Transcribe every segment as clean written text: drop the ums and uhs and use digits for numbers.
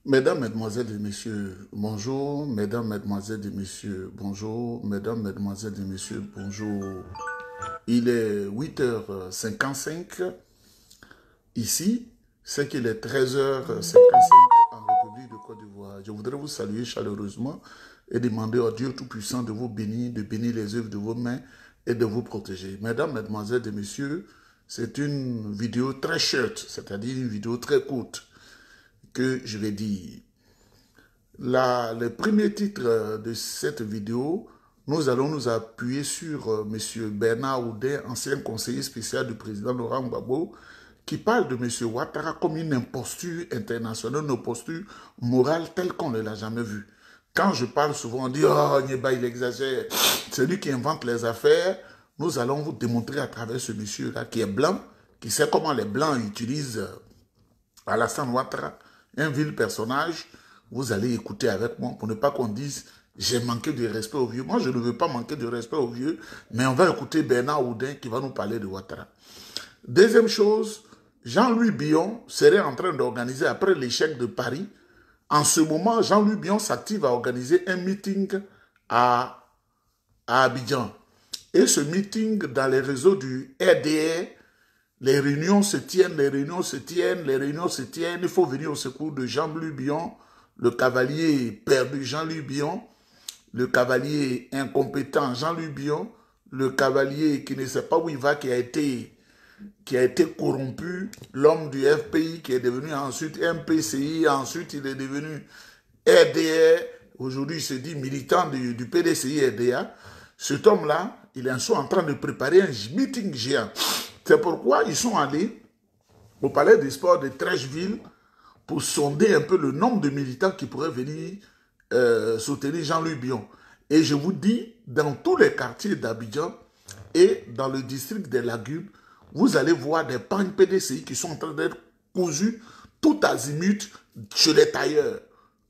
Mesdames, Mesdemoiselles et Messieurs, bonjour. Mesdames, Mesdemoiselles et Messieurs, bonjour. Mesdames, Mesdemoiselles et Messieurs, bonjour. Il est 8h55 ici. C'est qu'il est 13h55 en République de Côte d'Ivoire. Je voudrais vous saluer chaleureusement et demander au Dieu Tout-Puissant de vous bénir, de bénir les œuvres de vos mains et de vous protéger. Mesdames, Mesdemoiselles et Messieurs, c'est une vidéo très short, c'est-à-dire une vidéo très courte que je vais dire. Le premier titre de cette vidéo, nous allons nous appuyer sur M. Bernard Oudin, ancien conseiller spécial du président Laurent Gbagbo, qui parle de M. Ouattara comme une imposture internationale, une imposture morale telle qu'on ne l'a jamais vue. Quand je parle souvent, on dit « Oh, Nyeba, il exagère ». C'est lui qui invente les affaires. Nous allons vous démontrer à travers ce monsieur-là qui est blanc, qui sait comment les blancs utilisent Alassane Ouattara, un vil personnage. Vous allez écouter avec moi pour ne pas qu'on dise « j'ai manqué de respect aux vieux ». Moi, je ne veux pas manquer de respect aux vieux, mais on va écouter Bernard Oudin qui va nous parler de Ouattara. Deuxième chose, Jean-Louis Billon serait en train d'organiser, après l'échec de Paris, en ce moment, Jean-Louis Billon s'active à organiser un meeting à Abidjan. Et ce meeting, dans les réseaux du RDR, les réunions se tiennent, les réunions se tiennent, les réunions se tiennent. Il faut venir au secours de Jean-Louis Billon, le cavalier perdu Jean-Louis Billon, le cavalier incompétent Jean-Louis Billon, le cavalier qui ne sait pas où il va, qui a été corrompu, l'homme du FPI qui est devenu ensuite MPCI, ensuite il est devenu RDR, aujourd'hui il se dit militant du PDCI RDA. Cet homme-là, ils sont en train de préparer un meeting géant. C'est pourquoi ils sont allés au palais des sports de Trècheville pour sonder un peu le nombre de militants qui pourraient venir soutenir Jean-Louis Billon. Et je vous dis, dans tous les quartiers d'Abidjan et dans le district des Lagunes, vous allez voir des pagnes PDCI qui sont en train d'être cousues tout azimut chez les tailleurs.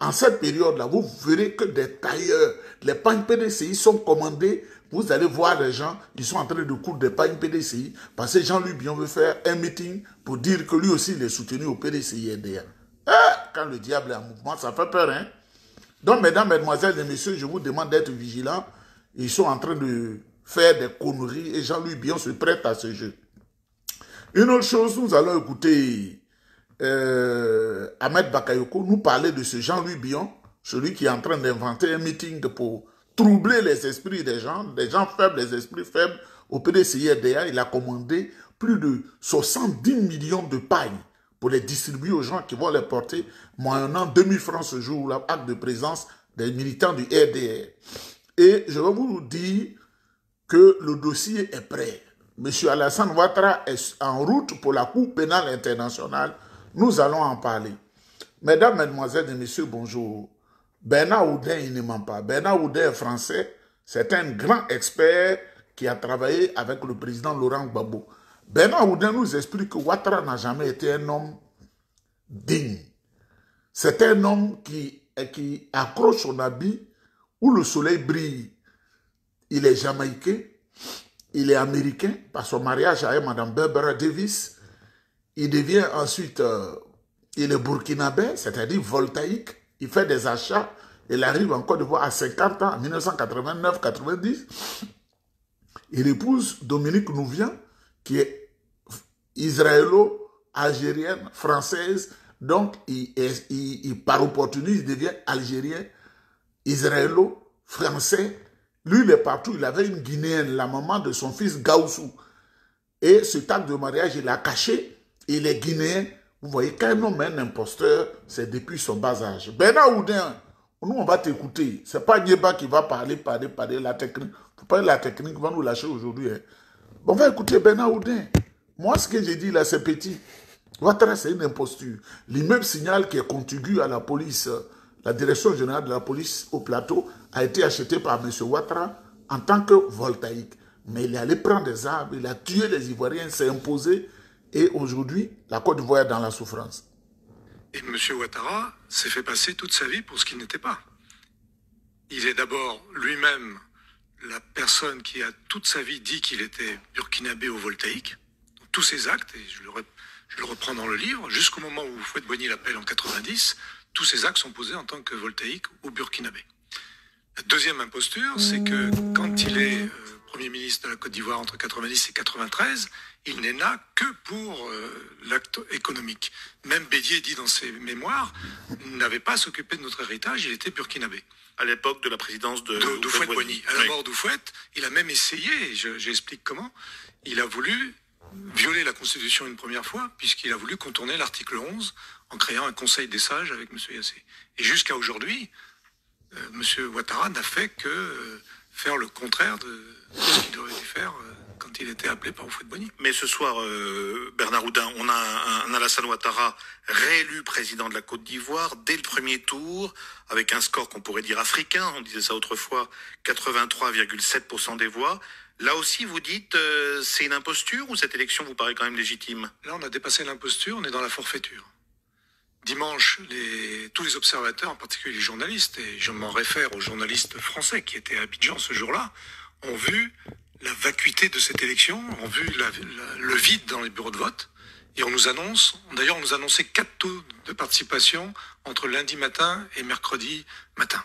En cette période-là, vous verrez que des tailleurs, les pagnes PDCI sont commandées. Vous allez voir les gens, ils sont en train de coudre des pagnes PDCI parce que Jean-Louis Billon veut faire un meeting pour dire que lui aussi il est soutenu au PDCI RDA. Quand le diable est en mouvement, ça fait peur, hein? Donc, mesdames, mesdemoiselles et messieurs, je vous demande d'être vigilants. Ils sont en train de faire des conneries et Jean-Louis Billon se prête à ce jeu. Une autre chose, nous allons écouter Ahmed Bakayoko nous parler de ce Jean-Louis Billon, celui qui est en train d'inventer un meeting pour troubler les esprits des gens faibles, les esprits faibles au PDCI RDA. Il a commandé plus de 70 millions de pagnes pour les distribuer aux gens qui vont les porter, moyennant 2000 francs ce jour-là, acte de présence des militants du RDR. Et je vais vous dire que le dossier est prêt. M. Alassane Ouattara est en route pour la Cour pénale internationale. Nous allons en parler. Mesdames, Mesdemoiselles et Messieurs, bonjour. Bernard Oudin, il ne ment pas. Bernard Oudin est français. C'est un grand expert qui a travaillé avec le président Laurent Gbagbo. Bernard Oudin nous explique que Ouattara n'a jamais été un homme digne. C'est un homme qui accroche son habit où le soleil brille. Il est jamaïcain, il est américain par son mariage avec Mme Barbara Davis. Il devient ensuite, il est burkinabé, c'est-à-dire voltaïque. Il fait des achats. Il arrive en Côte d'Ivoire à 50 ans, en 1989-90. Il épouse Dominique Nouvian, qui est israélo-algérienne, française. Donc, par opportunisme, il devient algérien, israélo-français. Lui, il est partout. Il avait une Guinéenne, la maman de son fils Gaoussou. Et cet acte de mariage, il l'a caché. Il est guinéen. Vous voyez, quand un homme est un imposteur, c'est depuis son bas âge. Bernard Oudin, nous, on va t'écouter. Ce n'est pas Nyeba qui va parler, la technique. Faut pas la technique va nous lâcher aujourd'hui. Hein. On va écouter Bernard Oudin. Moi, ce que j'ai dit là, c'est petit. Ouattara, c'est une imposture. L'immeuble Signal qui est contigu à la police, la direction générale de la police au plateau, a été acheté par M. Ouattara en tant que voltaïque. Mais il est allé prendre des arbres, il a tué les Ivoiriens, s'est imposé. Et aujourd'hui, la Côte d'Ivoire est dans la souffrance. Et M. Ouattara s'est fait passer toute sa vie pour ce qu'il n'était pas. Il est d'abord lui-même la personne qui a toute sa vie dit qu'il était burkinabé au voltaïque. Tous ses actes, et je le reprends dans le livre, jusqu'au moment où Fouette-Boigny l'appelle en 90, tous ces actes sont posés en tant que voltaïques ou burkinabés. La deuxième imposture, c'est que quand il est Premier ministre de la Côte d'Ivoire entre 90 et 93, il n'est là que pour l'acte économique. Même Bédier dit dans ses mémoires, il n'avait pas à s'occuper de notre héritage, il était burkinabé. À l'époque de la présidence de d'Houphouët-Boigny. À la mort d'Houphouët, il a même essayé, et j'explique comment, il a voulu violer la Constitution une première fois, puisqu'il a voulu contourner l'article 11 en créant un conseil des sages avec M. Yassé. Et jusqu'à aujourd'hui, M. Ouattara n'a fait que faire le contraire de ce qu'il aurait dû faire quand il était appelé par Houphouët-Boigny. Mais ce soir, Bernard Oudin, on a un Alassane Ouattara réélu président de la Côte d'Ivoire dès le premier tour, avec un score qu'on pourrait dire africain, on disait ça autrefois, 83,7% des voix. Là aussi, vous dites, c'est une imposture ou cette élection vous paraît quand même légitime? Là, on a dépassé l'imposture, on est dans la forfaiture. Dimanche, tous les observateurs, en particulier les journalistes, et je m'en réfère aux journalistes français qui étaient à Abidjan ce jour-là, ont vu la vacuité de cette élection, ont vu le vide dans les bureaux de vote, et on nous annonçait 4 taux de participation entre lundi matin et mercredi matin.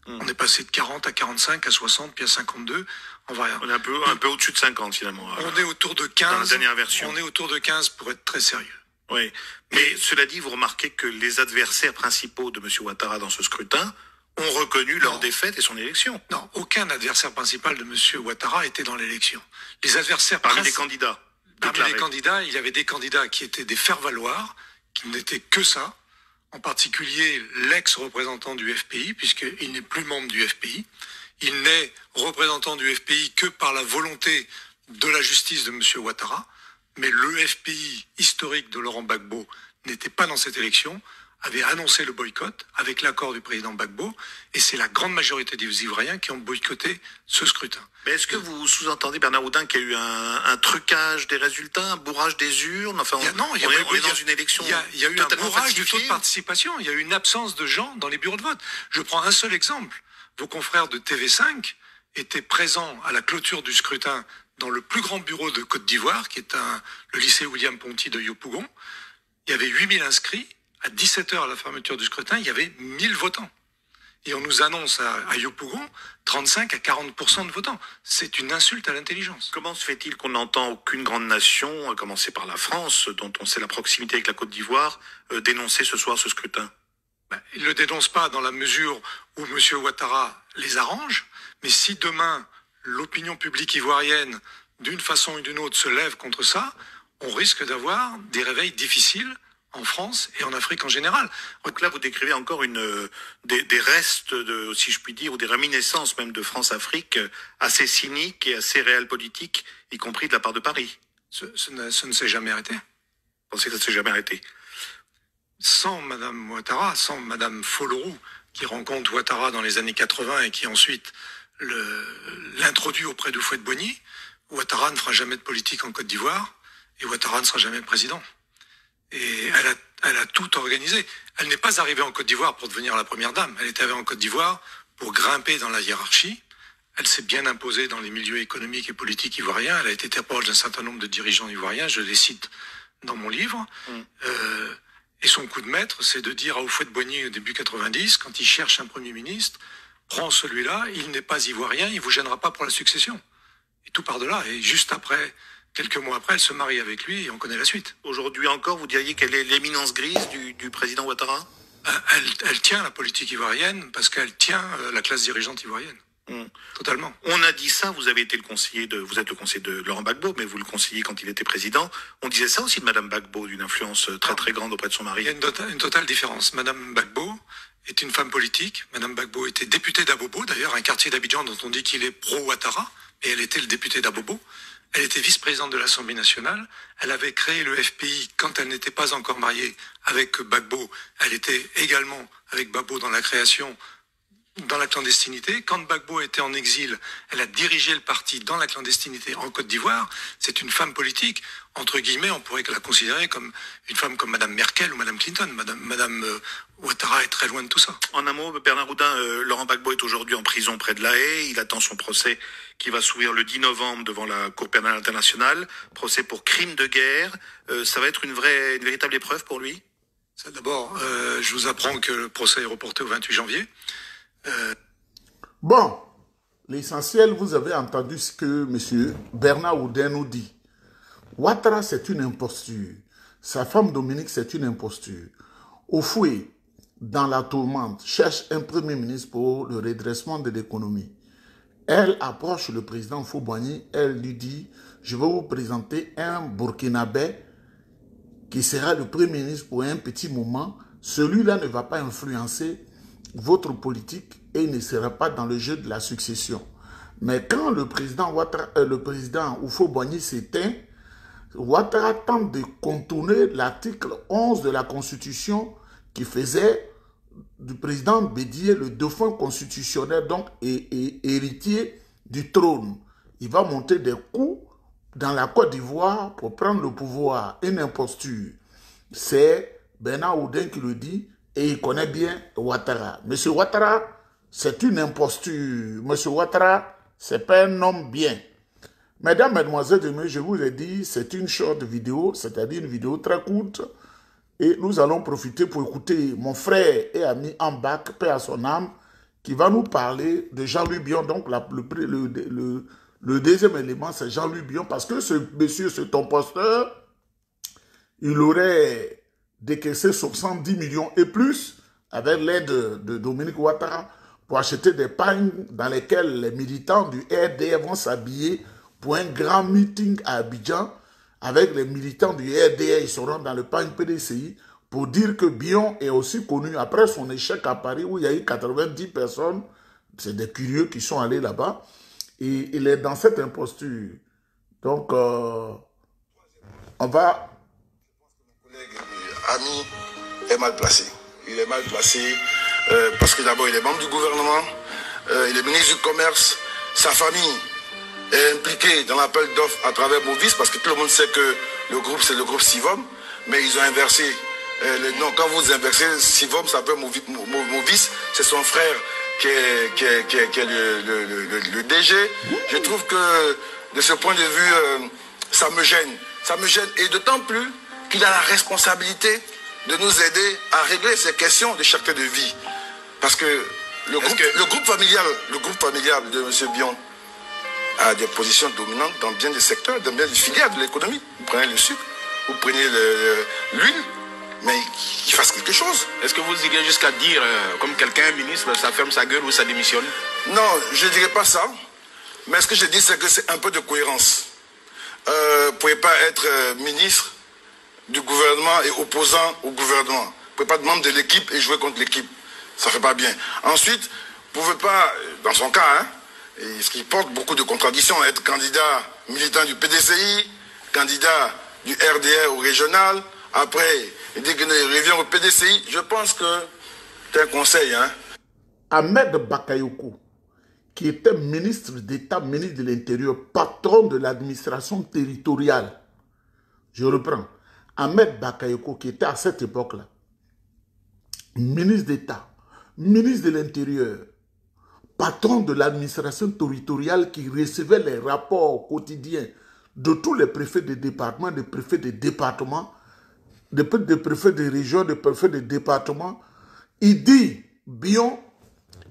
On est passé de 40 à 45, à 60, puis à 52. On est un peu au-dessus de 50 finalement. On est autour de 15. Dans la dernière version. On est autour de 15 pour être très sérieux. Oui, mais cela dit, vous remarquez que les adversaires principaux de M. Ouattara dans ce scrutin ont reconnu leur défaite et son élection. Non, aucun adversaire principal de M. Ouattara était dans l'élection. Les adversaires parmi les candidats. Parmi les candidats, il y avait des candidats qui étaient des faire-valoir, qui n'étaient que ça, en particulier l'ex-représentant du FPI, puisqu'il n'est plus membre du FPI. Il n'est représentant du FPI que par la volonté de la justice de M. Ouattara. Mais le FPI historique de Laurent Gbagbo n'était pas dans cette élection, avait annoncé le boycott avec l'accord du président Gbagbo, et c'est la grande majorité des Ivoiriens qui ont boycotté ce scrutin. Mais est-ce que vous sous-entendez, Bernard Oudin, qu'il y a eu un trucage des résultats, un bourrage des urnes? Enfin, on est dans une élection. Il y a eu un bourrage du taux de participation, il y a eu une absence de gens dans les bureaux de vote. Je prends un seul exemple. Vos confrères de TV5 étaient présents à la clôture du scrutin dans le plus grand bureau de Côte d'Ivoire, qui est le lycée William Ponty de Yopougon. Il y avait 8000 inscrits. À 17h à la fermeture du scrutin, il y avait 1000 votants. Et on nous annonce à Yopougon 35 à 40% de votants. C'est une insulte à l'intelligence. Comment se fait-il qu'on n'entend aucune grande nation, à commencer par la France, dont on sait la proximité avec la Côte d'Ivoire, dénoncer ce soir ce scrutin? Il ne le dénonce pas dans la mesure où M. Ouattara les arrange, mais si demain l'opinion publique ivoirienne, d'une façon ou d'une autre, se lève contre ça, on risque d'avoir des réveils difficiles en France et en Afrique en général. Donc là, vous décrivez encore des restes, si je puis dire, ou des réminiscences même de France-Afrique assez cyniques et assez réalpolitiques, y compris de la part de Paris. Ce ne s'est jamais arrêté. Vous pensez que ça ne s'est jamais arrêté? Sans Mme Ouattara, sans Mme Folorou, qui rencontre Ouattara dans les années 80 et qui ensuite l'introduit auprès de Houphouët-Boigny, Ouattara ne fera jamais de politique en Côte d'Ivoire et Ouattara ne sera jamais président. Et elle a tout organisé. Elle n'est pas arrivée en Côte d'Ivoire pour devenir la première dame. Elle est arrivée en Côte d'Ivoire pour grimper dans la hiérarchie. Elle s'est bien imposée dans les milieux économiques et politiques ivoiriens. Elle a été très proche d'un certain nombre de dirigeants ivoiriens. Je les cite dans mon livre. Et son coup de maître, c'est de dire à Houphouët-Boigny au début 90, quand il cherche un Premier ministre, prends celui-là, il n'est pas ivoirien, il vous gênera pas pour la succession. Et tout part de là. Et juste après, quelques mois après, elle se marie avec lui et on connaît la suite. Aujourd'hui encore, vous diriez quelle est l'éminence grise du président Ouattara? Elle tient la politique ivoirienne parce qu'elle tient la classe dirigeante ivoirienne. Totalement. On a dit ça, vous êtes le conseiller de Laurent Gbagbo, mais vous le conseillez quand il était président. On disait ça aussi de Madame Gbagbo, d'une influence très très grande auprès de son mari. Il y a une totale différence. Madame Gbagbo est une femme politique. Madame Gbagbo était députée d'Abobo, d'ailleurs un quartier d'Abidjan dont on dit qu'il est pro-Ouattara, et elle était le député d'Abobo. Elle était vice-présidente de l'Assemblée nationale. Elle avait créé le FPI quand elle n'était pas encore mariée avec Gbagbo. Elle était également avec Gbagbo dans la création, dans la clandestinité. Quand Gbagbo était en exil, elle a dirigé le parti dans la clandestinité en Côte d'Ivoire. C'est une femme politique. Entre guillemets, on pourrait la considérer comme une femme comme Madame Merkel ou Madame Clinton. Madame Ouattara est très loin de tout ça. En un mot, Bernard Oudin, Laurent Gbagbo est aujourd'hui en prison près de La Haye. Il attend son procès qui va s'ouvrir le 10 novembre devant la Cour pénale internationale. Procès pour crime de guerre. Ça va être une véritable épreuve pour lui? D'abord, Je vous apprends que le procès est reporté au 28 janvier. Bon, l'essentiel, vous avez entendu ce que M. Bernard Oudin nous dit. Ouattara, c'est une imposture. Sa femme Dominique, c'est une imposture. Oufoué, dans la tourmente, cherche un premier ministre pour le redressement de l'économie. Elle approche le président Houphouët-Boigny, elle lui dit, je vais vous présenter un Burkinabé qui sera le premier ministre pour un petit moment. Celui-là ne va pas influencer votre politique et il ne sera pas dans le jeu de la succession. Mais quand le président Houphouët-Boigny s'éteint, Ouattara tente de contourner l'article 11 de la Constitution qui faisait du président Bédié le dauphin constitutionnel, donc et héritier du trône. Il va monter des coups dans la Côte d'Ivoire pour prendre le pouvoir. Une imposture. C'est Bernard Oudin qui le dit et il connaît bien Ouattara. Monsieur Ouattara, c'est une imposture. Monsieur Ouattara, c'est pas un homme bien. Mesdames, Mesdemoiselles et Messieurs, je vous ai dit, c'est une short vidéo, c'est-à-dire une vidéo très courte. Et nous allons profiter pour écouter mon frère et ami Ambac, paix à son âme, qui va nous parler de Jean-Louis Bion. Donc le deuxième élément, c'est Jean-Louis Bion, parce que ce monsieur, ce imposteur, il aurait décaissé 70 millions et plus avec l'aide de Dominique Ouattara pour acheter des pagnes dans lesquelles les militants du RDR vont s'habiller pour un grand meeting à Abidjan. Avec les militants du RDR, ils seront dans le pagne PDCI pour dire que Bion est aussi connu après son échec à Paris où il y a eu 90 personnes, c'est des curieux qui sont allés là-bas, et il est dans cette imposture. Donc, on va... Mon collègue ami est mal placé. Il est mal placé parce que d'abord il est membre du gouvernement, il est ministre du Commerce, sa famille est impliqué dans l'appel d'offres à travers Movis, parce que tout le monde sait que le groupe, c'est le groupe Sivom, mais ils ont inversé les noms. Quand vous inversez Sivom, ça s'appelle Movis, c'est son frère qui est le DG. Je trouve que, de ce point de vue, ça me gêne. Ça me gêne, et d'autant plus qu'il a la responsabilité de nous aider à régler ces questions de cherté de vie. Parce que le groupe familial de M. Bion a des positions dominantes dans bien des secteurs, dans bien des filières de l'économie. Vous prenez le sucre, vous prenez l'huile, mais qu'il fasse quelque chose. Est-ce que vous irez jusqu'à dire, comme quelqu'un, ministre, ça ferme sa gueule ou ça démissionne? Non, je ne dirais pas ça. Mais ce que je dis, c'est que c'est un peu de cohérence. Vous ne pouvez pas être ministre du gouvernement et opposant au gouvernement. Vous ne pouvez pas être membre de l'équipe et jouer contre l'équipe. Ça ne fait pas bien. Ensuite, vous ne pouvez pas, dans son cas, hein, et ce qui porte beaucoup de contradictions, être candidat militant du PDCI, candidat du RDR au régional, après, il dit qu'il revient au PDCI. Je pense que c'est un conseil. Hein. Ahmed Bakayoko, qui était ministre d'État, ministre de l'Intérieur, patron de l'administration territoriale. Je reprends. Ahmed Bakayoko, qui était à cette époque-là, ministre d'État, ministre de l'Intérieur, patron de l'administration territoriale qui recevait les rapports quotidiens de tous les préfets de département, des préfets de département, des préfets de région, des préfets de département. Il dit, Bion,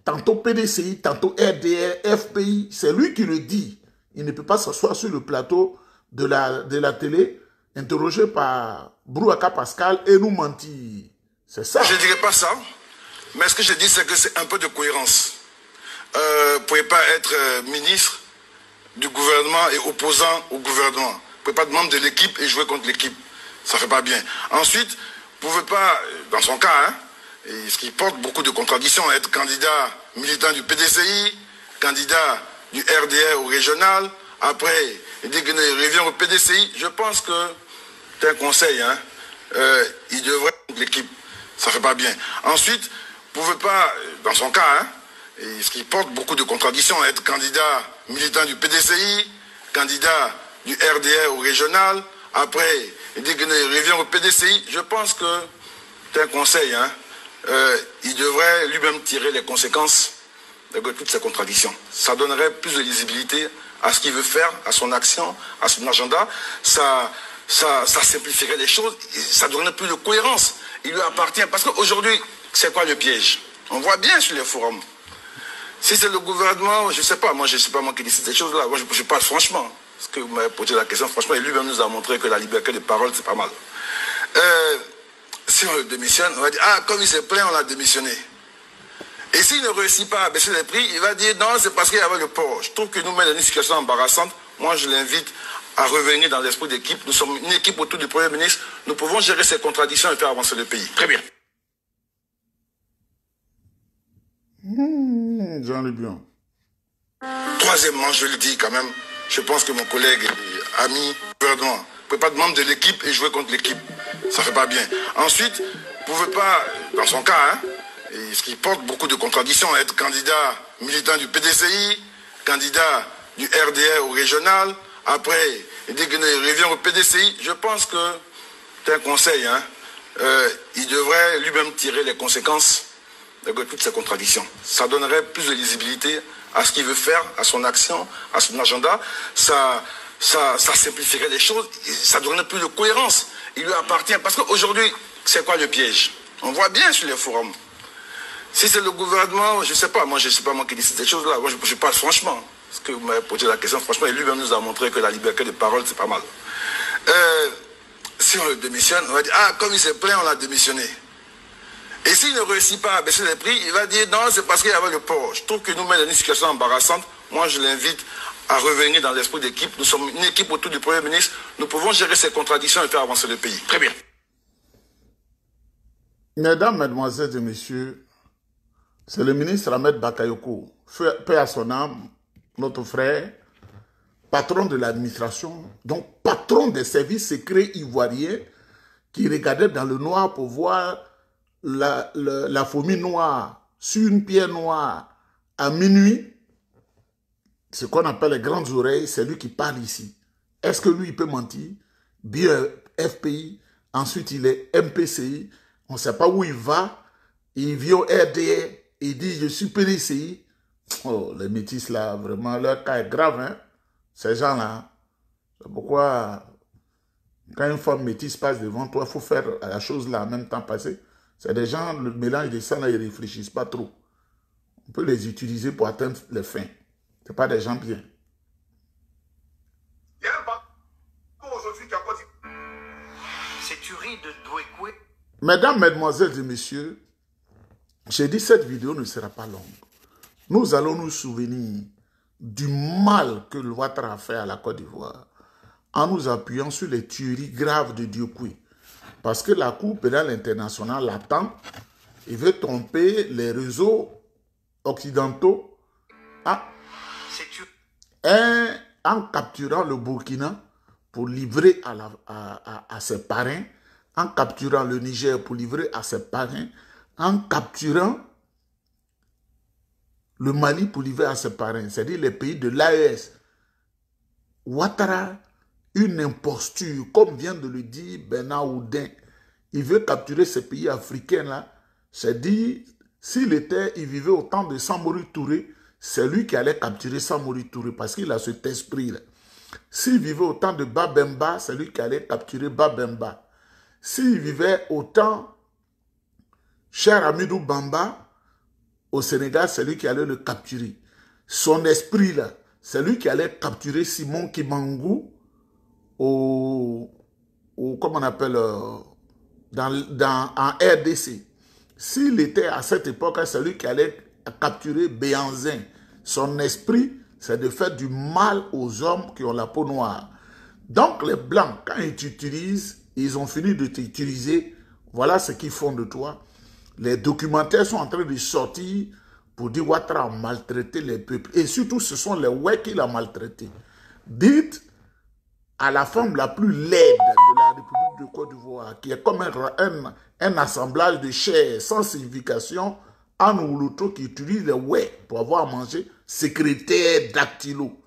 tantôt PDCI, tantôt RDR, FPI, c'est lui qui le dit. Il ne peut pas s'asseoir sur le plateau de la télé, interrogé par Brouaka Pascal et nous mentir. C'est ça. Je ne dirais pas ça, mais ce que je dis, c'est que c'est un peu de cohérence. Vous ne pouvez pas être ministre du gouvernement et opposant au gouvernement. Vous ne pouvez pas être membre de l'équipe et jouer contre l'équipe. Ça ne fait pas bien. Ensuite, vous ne pouvez pas, dans son cas, hein, et ce qui porte beaucoup de contradictions, être candidat militant du PDCI, candidat du RDR au régional, après, il dit qu'il revient au PDCI. Je pense que c'est un conseil. Hein, il devrait être contre l'équipe. Ça ne fait pas bien. Ensuite, vous ne pouvez pas, dans son cas, hein, et ce qui porte beaucoup de contradictions, être candidat militant du PDCI, candidat du RDR au régional, après, il dit qu'il revient au PDCI. Je pense que c'est un conseil. Hein, il devrait lui-même tirer les conséquences de toutes ces contradictions. Ça donnerait plus de lisibilité à ce qu'il veut faire, à son action, à son agenda. Ça simplifierait les choses, ça donnerait plus de cohérence. il lui appartient. Parce qu'aujourd'hui, c'est quoi le piège? On voit bien sur les forums. Si c'est le gouvernement, je ne sais pas, moi je ne sais pas moi qui décide ces choses-là. Moi je parle franchement. Parce que vous m'avez posé la question, franchement, et lui-même nous a montré que la liberté de parole, c'est pas mal. Si on le démissionne, on va dire, ah, comme il s'est plaint, on l'a démissionné. Et s'il ne réussit pas à baisser les prix, il va dire, non, c'est parce qu'il y avait le port. Je trouve que nous met dans une situation embarrassante. Moi, je l'invite à revenir dans l'esprit d'équipe. Nous sommes une équipe autour du Premier ministre. Nous pouvons gérer ces contradictions et faire avancer le pays. Très bien. J'en ai bien. Troisièmement, je le dis quand même, je pense que mon collègue et ami gouvernement ne peut pas être membre de l'équipe et jouer contre l'équipe. Ça ne fait pas bien. Ensuite, vous ne pouvez pas, dans son cas, hein, et ce qui porte beaucoup de contradictions, être candidat militant du PDCI, candidat du RDR au régional, après, il dit qu'il revient au PDCI. Je pense que, c'est un conseil, hein, il devrait lui-même tirer les conséquences de toutes ces contradictions. Ça donnerait plus de lisibilité à ce qu'il veut faire, à son action, à son agenda. Ça simplifierait les choses, ça donnerait plus de cohérence. Il lui appartient. Parce qu'aujourd'hui, c'est quoi le piège? On voit bien sur les forums. Si c'est le gouvernement, je ne sais pas, moi je ne sais pas moi qui décide ces choses-là. Moi je parle franchement. Parce que vous m'avez posé la question, franchement, et lui-même nous a montré que la liberté de parole, c'est pas mal. Si on le démissionne, on va dire, ah, comme il s'est plaint, on l'a démissionné. Et s'il ne réussit pas à baisser les prix, il va dire, non, c'est parce qu'il y avait le port. Je trouve que nous met dans une situation embarrassante. Moi, je l'invite à revenir dans l'esprit d'équipe. Nous sommes une équipe autour du Premier ministre. Nous pouvons gérer ces contradictions et faire avancer le pays. Très bien. Mesdames, Mesdemoiselles et Messieurs, c'est le ministre Ahmed Bakayoko, paix à son âme, notre frère, patron de l'administration, donc patron des services secrets ivoiriens, qui regardait dans le noir pour voir la fourmi noire sur une pierre noire à minuit. Ce qu'on appelle les grandes oreilles, c'est lui qui parle ici. Est-ce que lui, il peut mentir? Bien FPI, ensuite il est MPCI, on ne sait pas où il va, il vient au RDR, il dit je suis PDCI. Oh, les métis là, vraiment, leur cas est grave, hein? Ces gens-là. C'est pourquoi, quand une femme métisse passe devant toi, il faut faire la chose là en même temps passer. C'est des gens, le mélange de ça là, ils ne réfléchissent pas trop. On peut les utiliser pour atteindre les fins. Ce n'est pas des gens bien. Il y a un bateau aujourd'hui qui a pas dit. C'est tuerie de Douékoué. Mesdames, Mesdemoiselles et Messieurs, j'ai dit cette vidéo ne sera pas longue. Nous allons nous souvenir du mal que le Ouattara a fait à la Côte d'Ivoire en nous appuyant sur les tueries graves de Douékoué. Parce que la Cour pénale internationale l'attend et veut tromper les réseaux occidentaux en capturant le Burkina pour livrer à ses parrains, en capturant le Niger pour livrer à ses parrains, en capturant le Mali pour livrer à ses parrains, c'est-à-dire les pays de l'AES. Ouattara, une imposture, comme vient de le dire Bernard Houdin. Il veut capturer ces pays africains-là. C'est-à-dire, il vivait au temps de Samori Touré, c'est lui qui allait capturer Samori Touré parce qu'il a cet esprit-là. S'il vivait au temps de Babemba, c'est lui qui allait capturer Babemba. S'il vivait au temps Cher Amidou Bamba, au Sénégal, c'est lui qui allait le capturer. Son esprit-là, c'est lui qui allait capturer Simon Kimangou comment on appelle, en RDC. S'il était à cette époque, c'est lui qui allait capturer Béanzin. Son esprit, c'est de faire du mal aux hommes qui ont la peau noire. Donc les Blancs, quand ils t'utilisent, ils ont fini de t'utiliser, voilà ce qu'ils font de toi. Les documentaires sont en train de sortir pour dire Ouattara a maltraité les peuples. Et surtout, ce sont les Oueks qu'il a maltraités. Dites à la femme la plus laide de la République de Côte d'Ivoire, qui est comme un assemblage de chair sans signification, Anne Oulouto qui utilise les Oueks pour avoir à manger, secrétaire dactylo.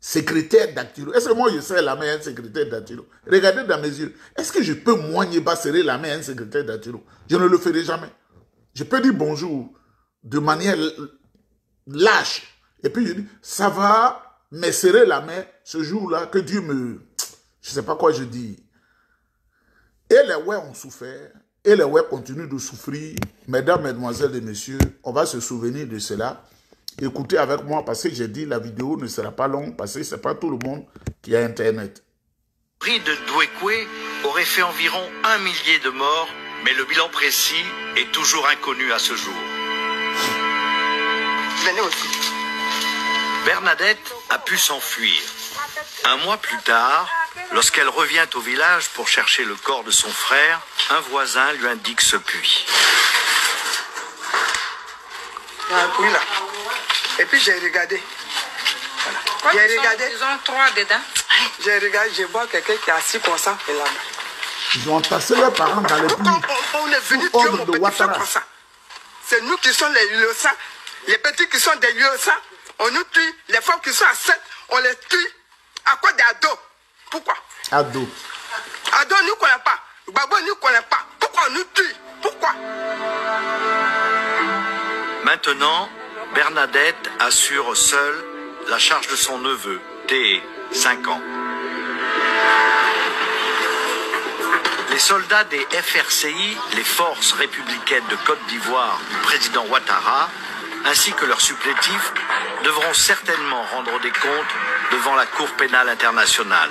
Secrétaire dactylo. Est-ce que moi je serre la main à un secrétaire dactylo? Regardez dans mes yeux. Est-ce que je peux, moi, Nieba, serrer la main à un secrétaire dactylo? Je ne le ferai jamais. Je peux dire bonjour de manière lâche. Et puis je dis, ça va, mais serrer la main ce jour-là, que Dieu me... Je ne sais pas quoi je dis. Et les ouais ont souffert. et les web continuent de souffrir. Mesdames, mesdemoiselles et messieurs, on va se souvenir de cela. Écoutez avec moi parce que j'ai dit la vidéo ne sera pas longue parce que ce n'est pas tout le monde qui a Internet. Le prix de Douekoué aurait fait environ 1 millier de morts, mais le bilan précis est toujours inconnu à ce jour. Venez aussi. Bernadette a pu s'enfuir. Un mois plus tard, lorsqu'elle revient au village pour chercher le corps de son frère, un voisin lui indique ce puits. Il y a un puits là. Et puis j'ai regardé. Voilà. J'ai regardé. Ils ont 3 dedans. J'ai regardé, je vois quelqu'un qui est assis comme ça et là-bas. Ils ont entassé leurs parents dans les puits. On est venu tuer mon petit frère comme ça. C'est nous qui sommes les innocents. Les petits qui sont des innocents, on nous tue. Les femmes qui sont à 7, on les tue. À quoi des ados? Pourquoi? Ados. Ados, nous ne connaissons pas. Babo, nous ne connaissons pas. Pourquoi on nous tue? Pourquoi? Maintenant, Bernadette assure seule la charge de son neveu, Théé, 5 ans. Les soldats des FRCI, les forces républicaines de Côte d'Ivoire du président Ouattara, ainsi que leurs supplétifs, devront certainement rendre des comptes devant la Cour pénale internationale.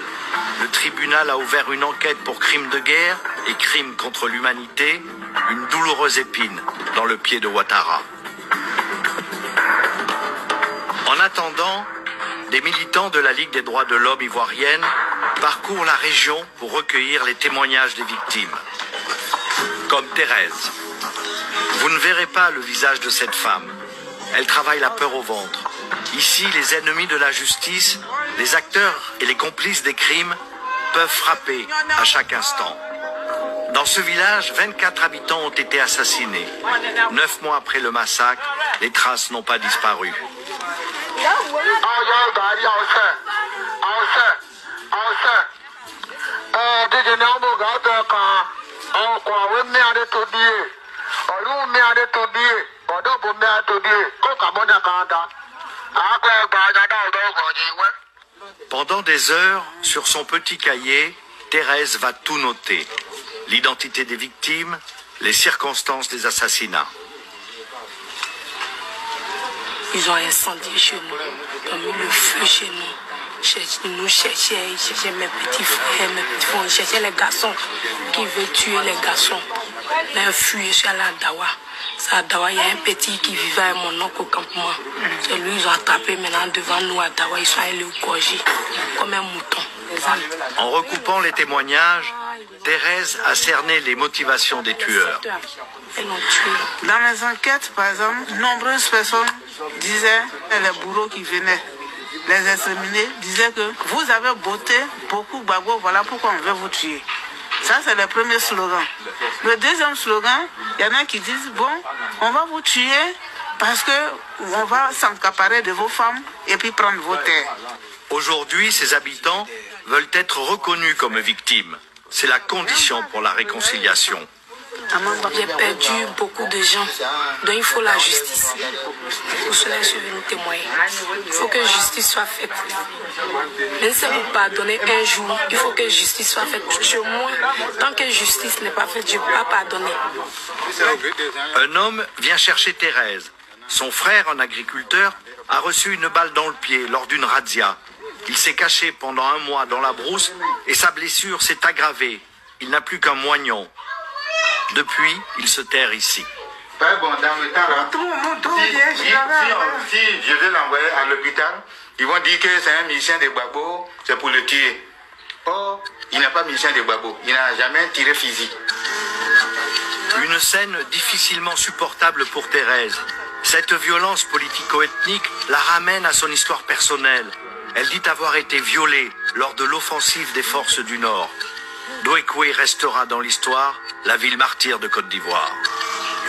Le tribunal a ouvert une enquête pour crimes de guerre et crimes contre l'humanité, une douloureuse épine dans le pied de Ouattara. En attendant, des militants de la Ligue des droits de l'homme ivoirienne parcourent la région pour recueillir les témoignages des victimes. Comme Thérèse. Vous ne verrez pas le visage de cette femme. Elle travaille la peur au ventre. Ici, les ennemis de la justice, les acteurs et les complices des crimes peuvent frapper à chaque instant. Dans ce village, 24 habitants ont été assassinés. 9 mois après le massacre, les traces n'ont pas disparu. Pendant des heures, sur son petit cahier, Thérèse va tout noter. L'identité des victimes, les circonstances des assassinats. Ils ont incendié chez nous, ils ont mis le feu chez nous. Nous cherchaient mes petits frères, mes petits frères, ils cherchaient les garçons qui veulent tuer les garçons. Mais fui, je suis allé à Dawa. À Dawa, il y a un petit qui vivait avec mon oncle au campement. C'est lui, ils ont attrapé maintenant devant nous à Dawa, ils sont allés le gorger comme un mouton. En recoupant les témoignages, Thérèse a cerné les motivations des tueurs. Dans mes enquêtes, par exemple, nombreuses personnes disaient, les bourreaux qui venaient les exterminer, disaient que vous avez botté beaucoup Gbagbo, voilà pourquoi on veut vous tuer. Ça, c'est le premier slogan. Le deuxième slogan, il y en a qui disent, bon, on va vous tuer parce qu'on va s'accaparer de vos femmes et puis prendre vos terres. Aujourd'hui, ces habitants veulent être reconnus comme victimes. C'est la condition pour la réconciliation. J'ai perdu beaucoup de gens, donc il faut la justice. Pour cela, je suis venu témoigner. Il faut que justice soit faite. Même si vous pardonnez un jour, il faut que justice soit faite. Chez moi, tant que justice n'est pas faite, je ne peux pas pardonner. Un homme vient chercher Thérèse. Son frère, un agriculteur, a reçu une balle dans le pied lors d'une razzia. Il s'est caché pendant 1 mois dans la brousse et sa blessure s'est aggravée. Il n'a plus qu'un moignon. Depuis, il se terre ici. Bon, dans le temps, là, si je vais l'envoyer à l'hôpital, ils vont dire que c'est un musicien de Gbagbo, c'est pour le tuer. Or, il n'a pas musicien de Gbagbo, il n'a jamais tiré physique. Une scène difficilement supportable pour Thérèse. Cette violence politico-ethnique la ramène à son histoire personnelle. Elle dit avoir été violée lors de l'offensive des forces du Nord. Douekoué restera dans l'histoire la ville martyre de Côte d'Ivoire.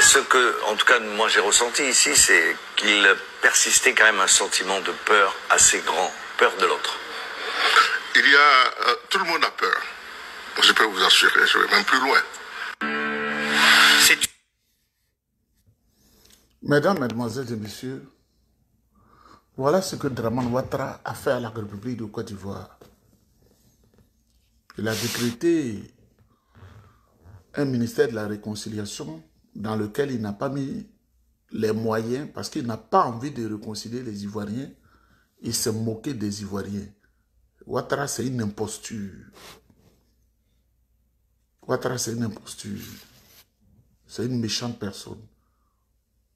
Ce que, en tout cas, moi j'ai ressenti ici, c'est qu'il persistait quand même un sentiment de peur assez grand, peur de l'autre. Il y a... tout le monde a peur. Je peux vous assurer, je vais même plus loin. Mesdames, Mesdemoiselles et Messieurs, voilà ce que Dramane Ouattara a fait à la République de Côte d'Ivoire. Il a décrété un ministère de la réconciliation dans lequel il n'a pas mis les moyens, parce qu'il n'a pas envie de réconcilier les Ivoiriens. Il s'est moqué des Ivoiriens. Ouattara, c'est une imposture. Ouattara, c'est une imposture. C'est une méchante personne.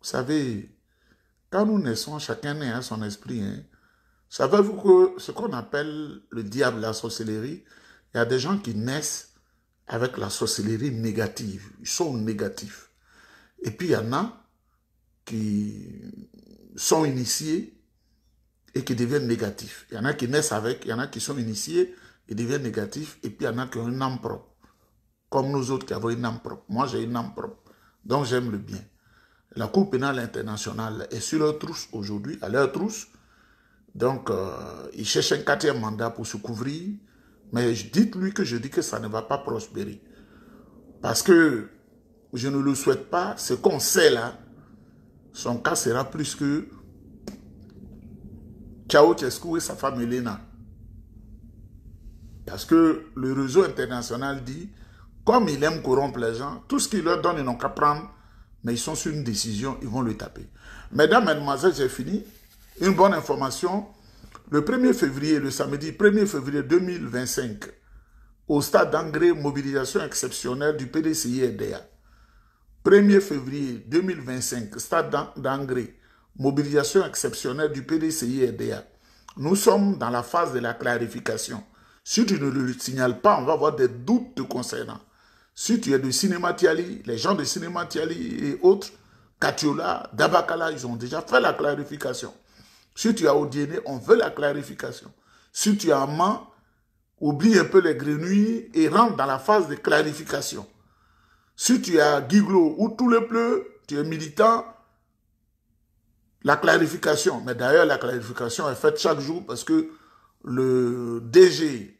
Vous savez, quand nous naissons, chacun a son esprit. Hein. Savez-vous que ce qu'on appelle le diable, la sorcellerie, il y a des gens qui naissent avec la sorcellerie négative. Ils sont négatifs. Et puis il y en a qui sont initiés et qui deviennent négatifs. Il y en a qui naissent avec, il y en a qui sont initiés et deviennent négatifs, et puis il y en a qui ont une âme propre. Comme nous autres qui avons une âme propre. Moi, j'ai une âme propre. Donc, j'aime le bien. La Cour pénale internationale est sur leur trousse aujourd'hui, à leur trousse. Donc, ils cherchent un 4e mandat pour se couvrir. Mais dites-lui que je dis que ça ne va pas prospérer. Parce que je ne le souhaite pas. Ce qu'on sait là, son cas sera plus que Ceausescu et sa femme Elena. Parce que le réseau international dit, comme il aime corrompre les gens, tout ce qu'il leur donne, ils n'ont qu'à prendre, mais ils sont sur une décision, ils vont le taper. Mesdames, Mesdemoiselles, j'ai fini. Une bonne information. Le 1er février, le samedi 1er février 2025, au stade d'Angré, mobilisation exceptionnelle du PDCI-RDA. 1er février 2025, stade d'Angré, mobilisation exceptionnelle du PDCI-RDA. Nous sommes dans la phase de la clarification. Si tu ne le signales pas, on va avoir des doutes te concernant. Si tu es de Cinéma Tiali, les gens de Cinéma Tiali et autres, Katiola, Dabakala, ils ont déjà fait la clarification. Si tu as Odiéné, on veut la clarification. Si tu as Amman, oublie un peu les grenouilles et rentre dans la phase de clarification. Si tu as Guiglo ou tout le pleu, tu es militant, la clarification. Mais d'ailleurs, la clarification est faite chaque jour parce que le DG,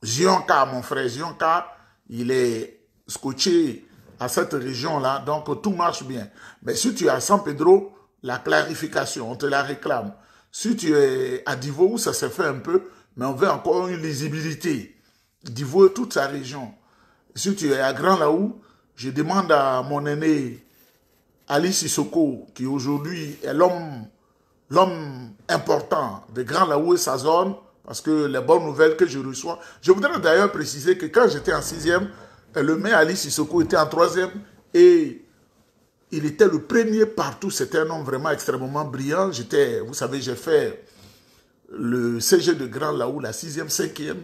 Gionka, mon frère Gionka, il est scotché à cette région-là, donc tout marche bien. Mais si tu es à San Pedro, la clarification, on te la réclame. Si tu es à Divo, ça s'est fait un peu, mais on veut encore une lisibilité. Divo et toute sa région. Si tu es à Grand Laou, je demande à mon aîné Ali Sissoko, qui aujourd'hui est l'homme important de Grand Laou et sa zone, parce que les bonnes nouvelles que je reçois... Je voudrais d'ailleurs préciser que quand j'étais en 6e, le maire Ali Sissoko était en 3e et il était le premier partout. C'était un homme vraiment extrêmement brillant. Vous savez, j'ai fait le CG de Grand Laou, la 6e, 5e.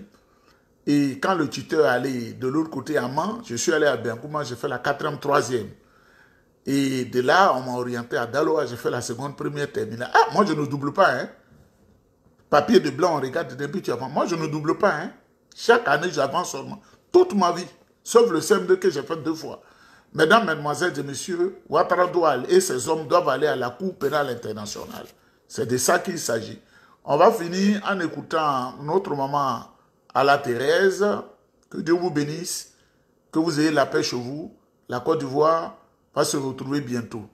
Et quand le tuteur allait de l'autre côté à Mans, je suis allé à Benkouma, j'ai fait la 4e, 3e. Et de là, on m'a orienté à Daloa, j'ai fait la seconde, première terminale. Ah, moi je ne double pas, hein. Papier de blanc, on regarde depuis tu avances. Moi, je ne double pas. Hein. Chaque année, j'avance seulement. Toute ma vie. Sauf le CM2 que j'ai fait 2 fois. Mesdames, Mesdemoiselles et Messieurs, Ouattara et ses hommes doivent aller à la Cour pénale internationale. C'est de ça qu'il s'agit. On va finir en écoutant notre maman Ala Thérèse. Que Dieu vous bénisse. Que vous ayez la paix chez vous. La Côte d'Ivoire va se retrouver bientôt.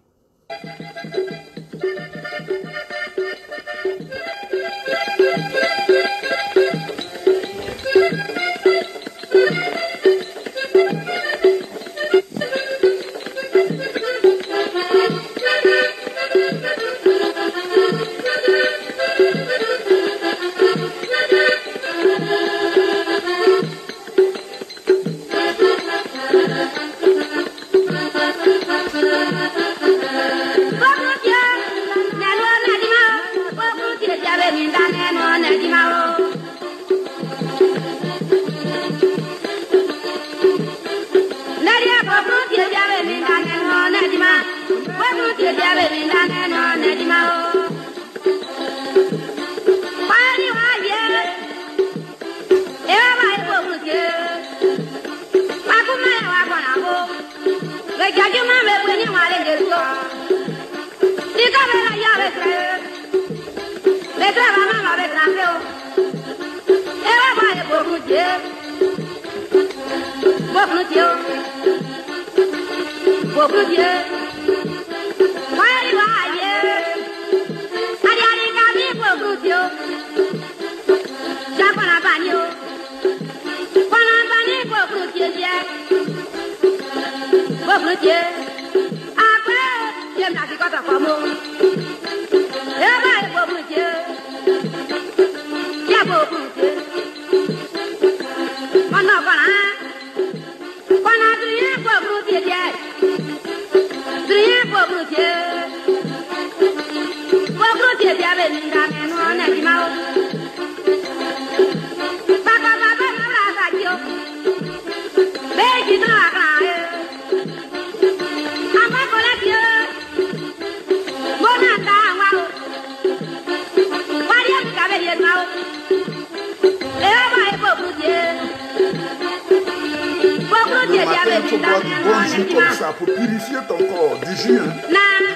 Comme ça, pour purifier ton corps, du jus, hein.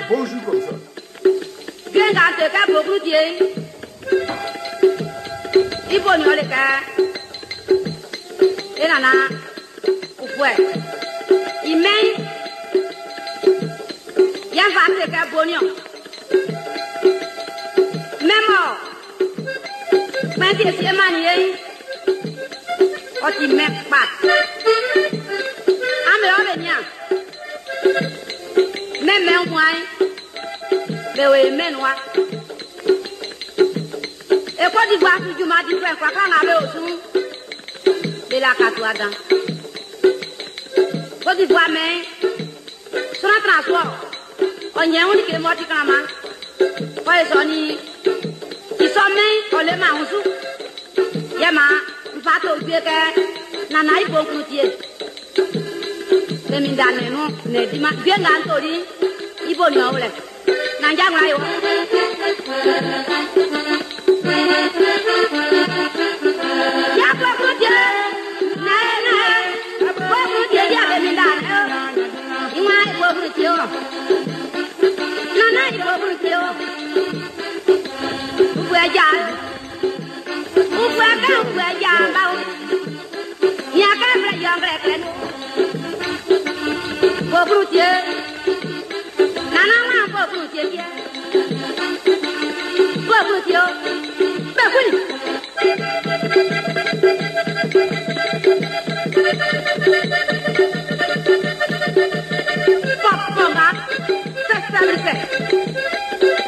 Bon jus comme ça. Il faut nous les gars. Et là, il met. Il y a un gars bonheur. Même mort. Quand il est manié, on ne met pas. Même un mois, mais oui, mais noir. Et quand tu vois que tu m'as dit, quoi, quand on avait au sous, de la catouada. Quand tu vois, mais, sur un transport, on y a un qui est mort, quand ils sont nés, ils sont nés, on les met au sous. Yama, il va te dire que, nana, il faut coûter. Les mindane non, ne dis ma bien gantori, il faut nous aller. Nanja ngayo. Ya pour coûter, na, pour coûter ya les mindane. Il m'a pour coûter. Nana il faut coûter. Vous pouvez ya bao. Ya que le yangre Bobrutier, Nana, Bobrutier, Bobrutier, Babuni. Papa, c'est ça le fait.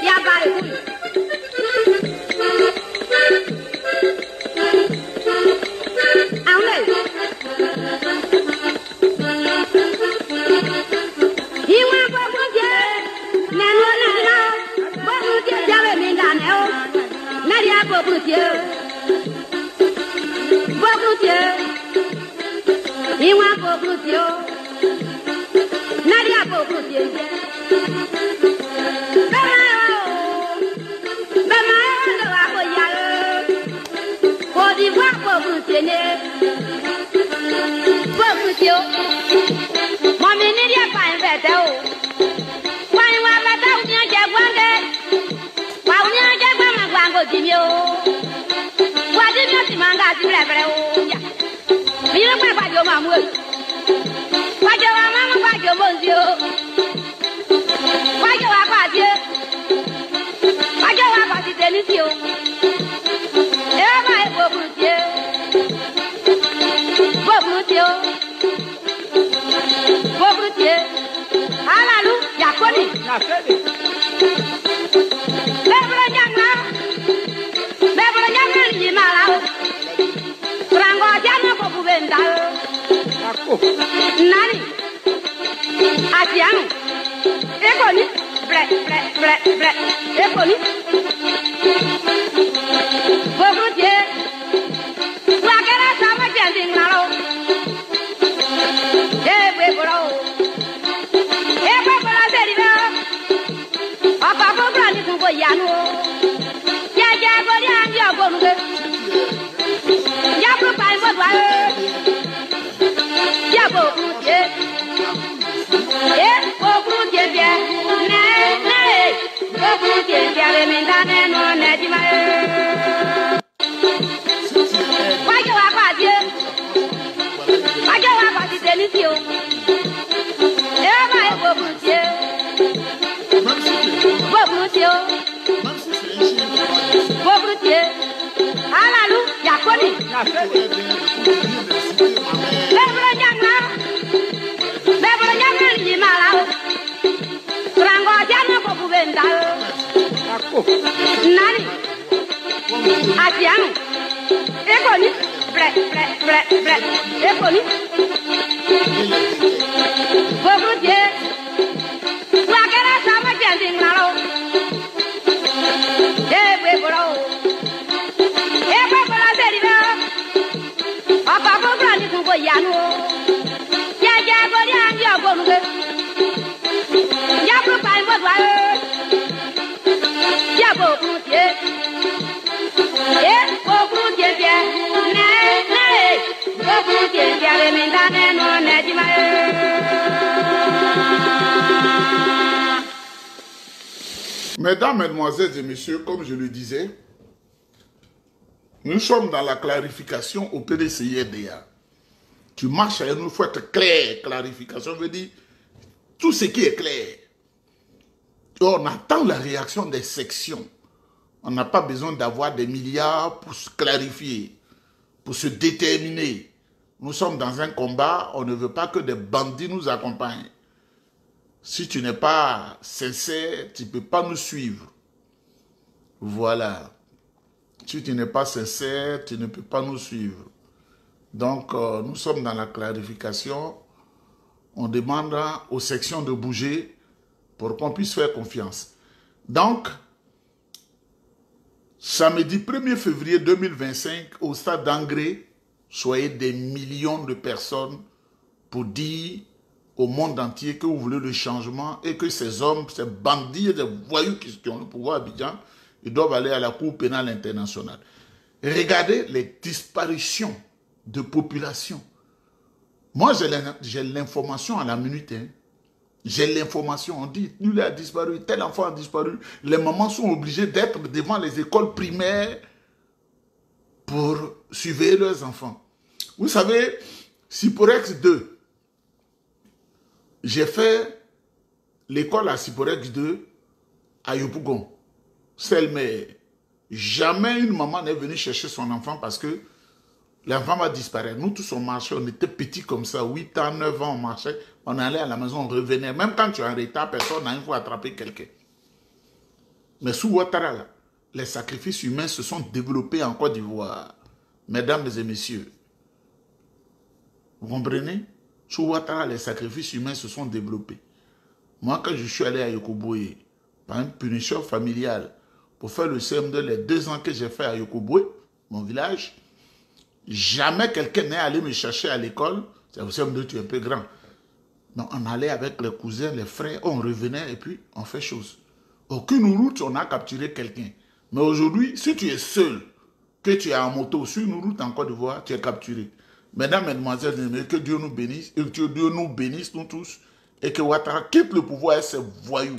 Yaba Nani. Asiano. Ekoni. Bre. Ekoni. Bobo Dieu. Wakera sama jending nalo. Ewe bro. Ewe bro seriba. Apa bro ni kubo yanu. Ya bori andi ogonuge. Ya bro pai bo dwa. Ya bobo Dieu. Bobo Dieu bien. Bobo Dieu bien le mindane no nejima. Mesdames, Mesdemoiselles et Messieurs, comme je le disais, nous sommes dans la clarification au PDCIRDA. Tu marches avec nous, il faut être clair. Clarification veut dire tout ce qui est clair. On attend la réaction des sections. On n'a pas besoin d'avoir des milliards pour se clarifier, pour se déterminer. Nous sommes dans un combat, on ne veut pas que des bandits nous accompagnent. Si tu n'es pas sincère, tu ne peux pas nous suivre. Voilà. Si tu n'es pas sincère, tu ne peux pas nous suivre. Donc, nous sommes dans la clarification. On demande aux sections de bouger pour qu'on puisse faire confiance. Donc, samedi 1er février 2025, au stade d'Angré, soyez des millions de personnes pour dire au monde entier que vous voulez le changement et que ces hommes, ces bandits et ces voyous qui ont le pouvoir à Abidjan, ils doivent aller à la Cour pénale internationale. Regardez les disparitions de population. Moi, j'ai l'information à la minute. Hein. J'ai l'information. On dit, lui a disparu, tel enfant a disparu. Les mamans sont obligées d'être devant les écoles primaires pour surveiller leurs enfants. Vous savez, Siporex 2, j'ai fait l'école à Siporex 2 à Yopougon. Mais jamais une maman n'est venue chercher son enfant parce que l'enfant va disparaître. Nous tous on marchait, on était petits comme ça, 8 ans, 9 ans on marchait, on allait à la maison, on revenait. Même quand tu es en retard, personne n'a une fois attrapé quelqu'un. Mais sous Ouattara, là, les sacrifices humains se sont développés en Côte d'Ivoire. Mesdames et messieurs, vous comprenez? Sous Ouattara, les sacrifices humains se sont développés. Moi, quand je suis allé à Yokoboué, par une punition familiale, pour faire le CM2, les 2 ans que j'ai fait à Yokoboué, mon village, jamais quelqu'un n'est allé me chercher à l'école. C'est le CM2, tu es un peu grand. Non, on allait avec les cousins, les frères, on revenait et puis on fait chose. Aucune route, on a capturé quelqu'un. Mais aujourd'hui, si tu es seul, que tu es en moto sur une route en Côte d'Ivoire, tu es capturé. Mesdames, Mesdemoiselles, que Dieu nous bénisse, et que Dieu nous bénisse, nous tous, et que Ouattara quitte le pouvoir et ses voyous.